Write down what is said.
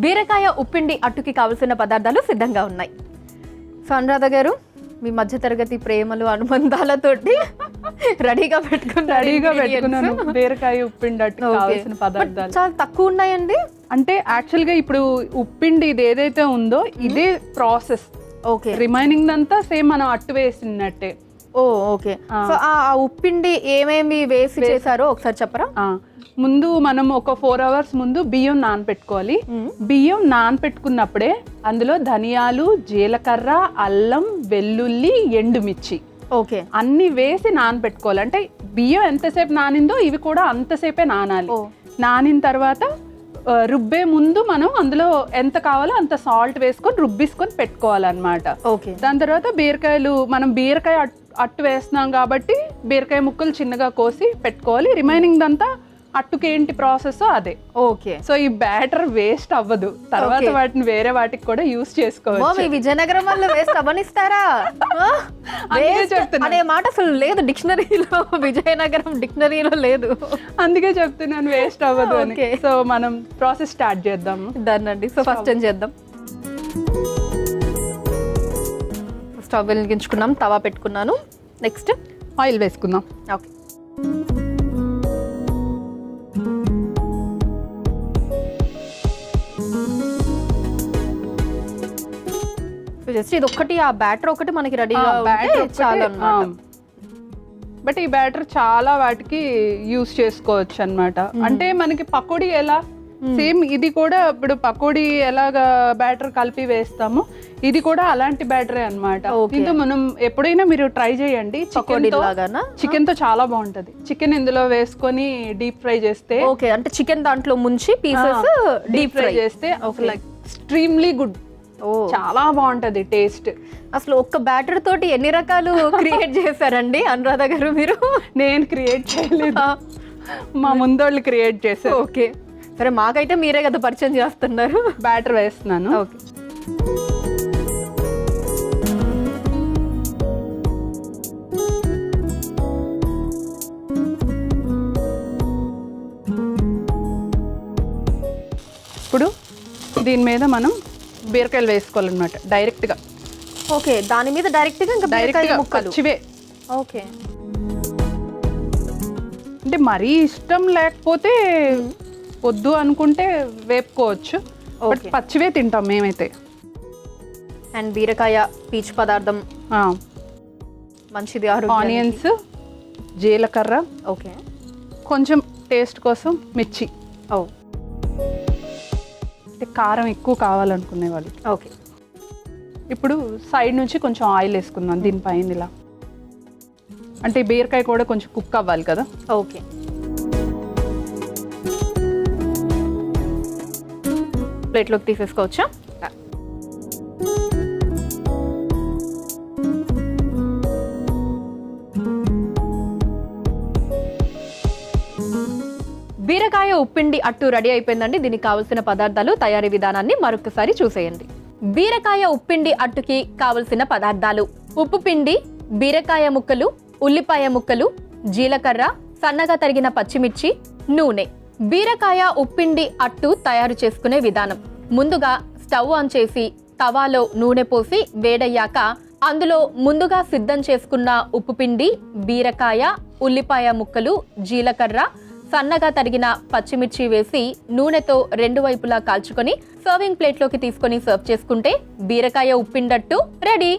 బీరకాయ ఉప్పిండి అట్టుకి కావలసిన పదార్థాలు సిద్ధంగా ఉన్నాయి. సో అనురాధ గారు, మీ మధ్య తరగతి ప్రేమలు అనుబంధాలతోటి రెడీగా పెట్టుకున్నాను బీరకాయ ఉప్పిండి అట్టుకి కావాల్సిన పదార్థాలు. చాలా తక్కువ ఉన్నాయండి. అంటే యాక్చువల్ గా ఇప్పుడు ఉప్పిండి ఇది ఏదైతే ఉందో ఇదే ప్రాసెస్. ఓకే, రిమైనింగ్ అంతా సేమ్ మనం అట్టు వేసినట్టే. ఓకే. సో ఆ ఉప్పిండి ఏమేమి వేసి చేశారో ఒకసారి చెప్పరా? ముందు మనం ఒక 4 hours ముందు బియ్యం నానపెట్టుకోవాలి. బియ్యం నానపెట్టుకున్నప్పుడే అందులో ధనియాలు, జీలకర్ర, అల్లం, వెల్లుల్లి, ఎండుమిర్చి ఓకే అన్ని వేసి నానపెట్టుకోవాలి. అంటే బియ్యం ఎంతసేపు నానిందో ఇవి కూడా అంతసేపే నానాలి. నానిన తర్వాత రుబ్బే ముందు మనం అందులో ఎంత కావాలో అంత సాల్ట్ వేసుకొని రుబ్బిసుకొని పెట్టుకోవాలన్నమాట. దాని తర్వాత మనం బీరకాయ అట్టు వేస్తున్నాం కాబట్టి బీరకాయ ముక్కలు చిన్నగా కోసి పెట్టుకోవాలి. రిమైనింగ్ అంతా అట్టుకి ఏంటి ప్రాసెస్ అదే. ఓకే, సో ఈ బ్యాటర్ వేస్ట్ అవ్వదు. తర్వాత వాటిని వేరే వాటికి కూడా యూస్ చేసుకోవచ్చు. విజయనగరం వాళ్ళు వేస్ట్ అవ్వనిస్తారా అనే మాట అసలు లేదు డిక్షనరీలో, విజయనగరం డిక్షనరీలో లేదు. అందుకే చెప్తున్నాను వేస్ట్ అవ్వదు అని. సో మనం ప్రాసెస్ స్టార్ట్ చేద్దాం. దాన్నండి. సో ఫస్ట్ ఏం చేద్దాం? స్టవ్ వెలిగించుకున్నాం, తవా పెట్టుకున్నాను. నెక్స్ట్ ఆయిల్ వేసుకుందాం. ఓకే, జస్ట్ ఇది ఒక్కటి, ఆ బ్యాటర్ ఒకటి మనకి రెడీగా చాలా అన్నమాట. బట్ ఈ బ్యాటర్ చాలా వాటికి యూస్ చేసుకోవచ్చు అన్నమాట. అంటే మనకి పకోడీ ఎలా సేమ్ ఇది కూడా ఇప్పుడు పకోడీ ఎలాగా బ్యాటర్ కలిపి వేస్తాము, ఇది కూడా అలాంటి బ్యాటరే అన్నమాట. దీంతో మనం ఎప్పుడైనా మీరు ట్రై చేయండి. చికెన్ తో చాలా బాగుంటది. చికెన్ ఇందులో వేసుకొని డీప్ ఫ్రై చేస్తే, ఓకే, అంటే చికెన్ దాంట్లో ముంచి పీసెస్ డీప్ ఫ్రై చేస్తే లైక్ ఎక్స్ట్రీమ్లీ గుడ్. చాలా బాగుంటది టేస్ట్. అసలు ఒక్క బ్యాటర్ తోటి ఎన్ని రకాలు క్రియేట్ చేశారండి అనురాధ గారు మీరు? నేను క్రియేట్ చేయలేదు, మా ముందోళ్ళు క్రియేట్ చేశారు. ఓకే, సరే, మాకైతే మీరే కదా పరిచయం చేస్తున్నారు. బ్యాటర్ వేస్తున్నాను. ఓకే, ఇప్పుడు దీని మీద మనం బీరకాయలు వేసుకోవాలన్నమాట డైరెక్ట్గా. ఓకే, దాని మీద డైరెక్ట్గా ఇంకా బీరకాయ ముక్కలు పచ్చివే. ఓకే, అంటే మరీ ఇష్టం లేకపోతే వద్దు అనుకుంటే వేపుకోవచ్చు. బట్ పచ్చివే తింటాం మేమైతే. అండ్ బీరకాయ పీచు పదార్థం మంచిది. ఆనియన్స్, జీలకర్ర, ఓకే, కొంచెం టేస్ట్ కోసం మిర్చి. కారం ఎక్కువ కావాలనుకునే వాళ్ళు. ఓకే, ఇప్పుడు సైడ్ నుంచి కొంచెం ఆయిల్ వేసుకుందాం దీనిపైన ఇలా. అంటే బీరకాయ కూడా కొంచెం కుక్ అవ్వాలి కదా. ఓకే, ప్లేట్లోకి తీసేసుకోవచ్చా? బీరకాయ ఉప్పిండి అట్టు రెడీ అయిపోయిందండి. దీనికి కావలసిన పదార్థాలు, తయారీ విధానాన్ని మరొకసారి చూసేయండి. బీరకాయ ఉప్పిండి అట్టుకి కావలసిన పదార్థాలు: ఉప్పు పిండి, బీరకాయ ముక్కలు, ఉల్లిపాయ ముక్కలు, జీలకర్ర, సన్నగా తరిగిన పచ్చిమిర్చి, నూనె. బీరకాయ ఉప్పిండి అట్టు తయారు చేసుకునే విధానం: ముందుగా స్టవ్ ఆన్ చేసి తవాలో నూనె పోసి వేడయ్యాక అందులో ముందుగా సిద్ధం చేసుకున్న ఉప్పు పిండి, బీరకాయ, ఉల్లిపాయ ముక్కలు, జీలకర్ర, సన్నగా తరిగిన పచ్చిమిర్చి వేసి నూనెతో 2 వైపులా కాల్చుకొని సర్వింగ్ ప్లేట్లోకి తీసుకొని సర్వ్ చేసుకుంటే బీరకాయ ఉప్పిండట్టు రెడీ.